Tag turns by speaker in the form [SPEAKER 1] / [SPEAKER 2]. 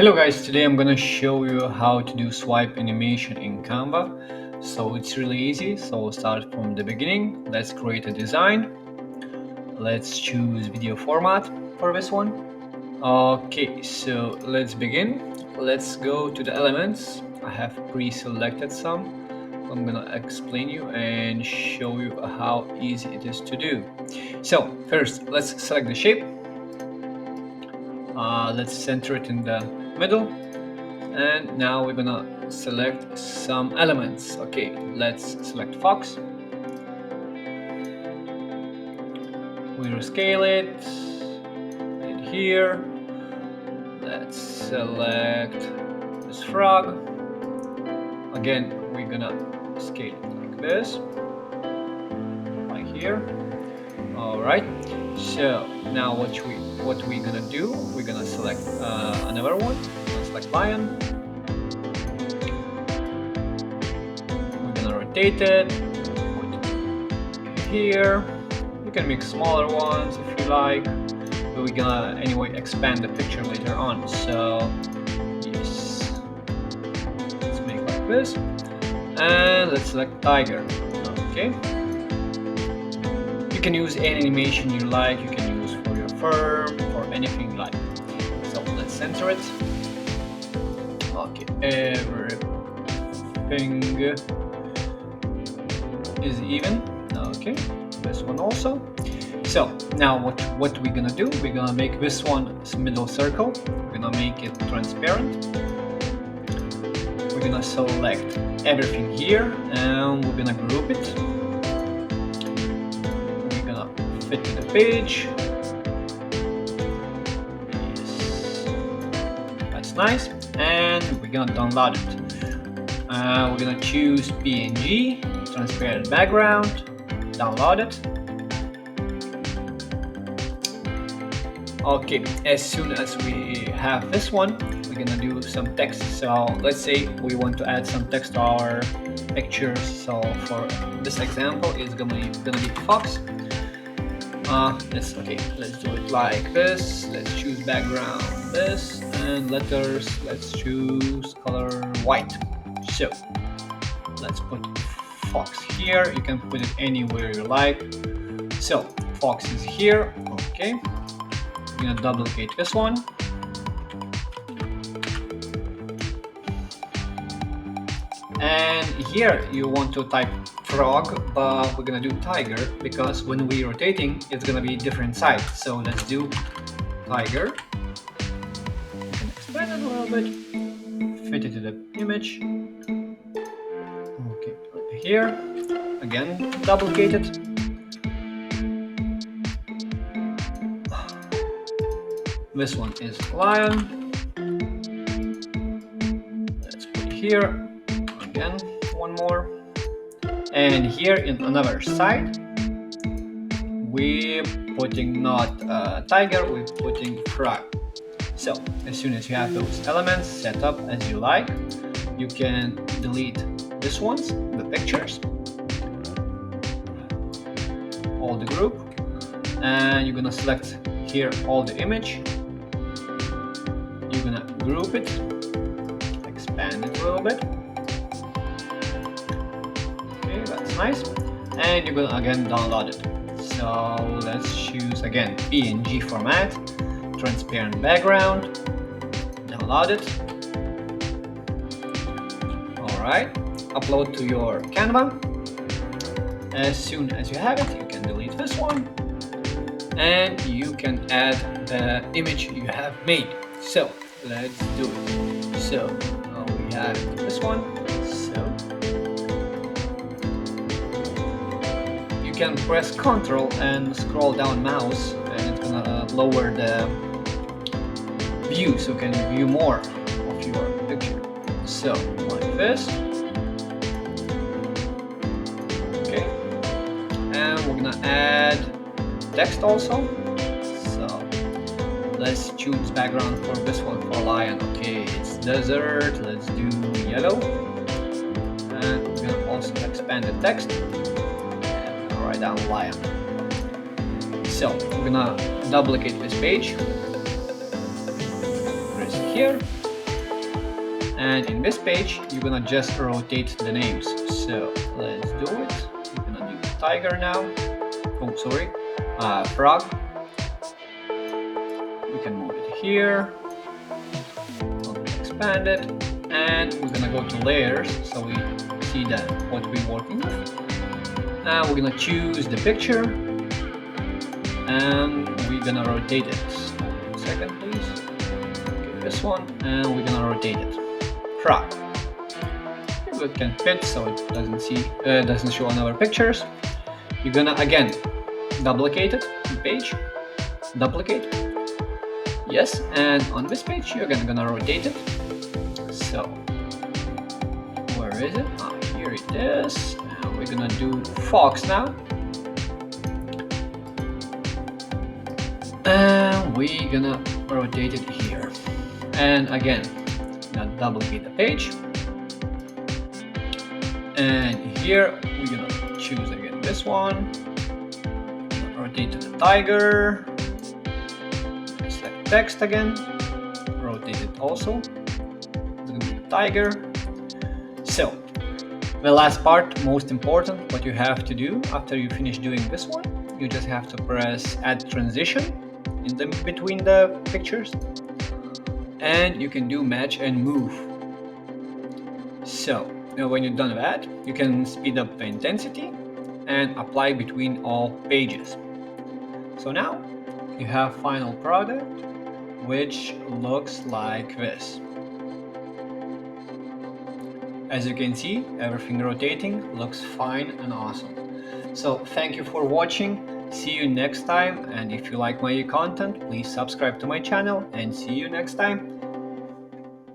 [SPEAKER 1] Hello guys, today I'm gonna show you how to do swipe animation in Canva. So it's really easy, so we'll start from the beginning. Let's create a design. Let's choose video format for this one. Okay, so let's begin. Let's go to the elements. I have pre-selected some. I'm gonna explain you and show you how easy it is to do. So first, let's select the shape. Let's center it in the middle. And now we're gonna select some elements. Okay, let's select Fox. We'll scale it right here. Let's select this frog. Again, we're gonna scale it like this, right here. All right. So now what we're gonna do? We're gonna select another one. Let's select lion. Rotate it, put it here. You can make smaller ones if you like, but we're gonna anyway expand the picture later on. So yes, let's make like this, and let's select tiger. Okay, you can use any animation you like. You can use for your firm or anything you like. So let's center it. Okay, everything is even. Okay, this one also. So now what we're gonna do, we're gonna make this one middle circle. We're gonna make it transparent. We're gonna select everything here and we're gonna group it. We're gonna fit to the page. Yes, that's nice. And we're gonna download it. We're gonna choose PNG, transparent background, download it. Okay, as soon as we have this one, we're gonna do some text. So let's say we want to add some text to our pictures. So for this example, it's gonna be Fox. Let's do it like this. Let's choose background this, and letters, let's choose color white. So let's put Fox here. You can put it anywhere you like. So Fox is here. Okay, I'm gonna duplicate this one. And here you want to type frog, but we're gonna do tiger because when we're rotating, it's gonna be different sides. So let's do tiger. You can expand it a little bit, fit it to the image. Okay, here again, duplicate it. This one is lion. Let's put here again, one more. And here in another side, we're putting not tiger, we're putting frog. So as soon as you have those elements set up as you like, you can delete this ones, the pictures, all the group, and you're gonna select here all the image. You're gonna group it, expand it a little bit. Okay, that's nice. And you're gonna again download it. So let's choose again PNG format, transparent background, download it. Alright, upload to your Canva. As soon as you have it, you can delete this one and you can add the image you have made. So let's do it. So we have this one. So you can press Ctrl and scroll down mouse, and it's gonna lower the view so you can view more of your picture. So like this. Okay, and we're gonna add text also. So let's choose background for this one for lion. Okay, it's desert. Let's do yellow, and we're gonna also expand the text and write down lion. So we're gonna duplicate this page, press here, And in this page, you're gonna just rotate the names. So let's do it. We're gonna do tiger now. Oh, sorry, frog. We can move it here. Expand it, and we're gonna go to layers so we see that what we're working with. Now we're gonna choose the picture, and we're gonna rotate it. 1 second, please. Okay, this one, and we're gonna rotate it. Frog. It can fit so it doesn't show on our pictures. You're gonna again duplicate it, page, duplicate. Yes, and on this page you're gonna rotate it. So where is it? Here it is. And we're gonna do fox now. And we're gonna rotate it here. And again, now duplicate the page. And here we're gonna choose again this one. Rotate to the tiger. Select text again. Rotate it also. It's gonna be tiger. So the last part, most important, what you have to do after you finish doing this one, you just have to press add transition in between the pictures, and you can do match and move. So when you're done with that, you can speed up the intensity and apply between all pages. So now you have final product, which looks like this. As you can see, everything rotating looks fine and awesome. So thank you for watching. See you next time, and if you like my content, please subscribe to my channel, and see you next time.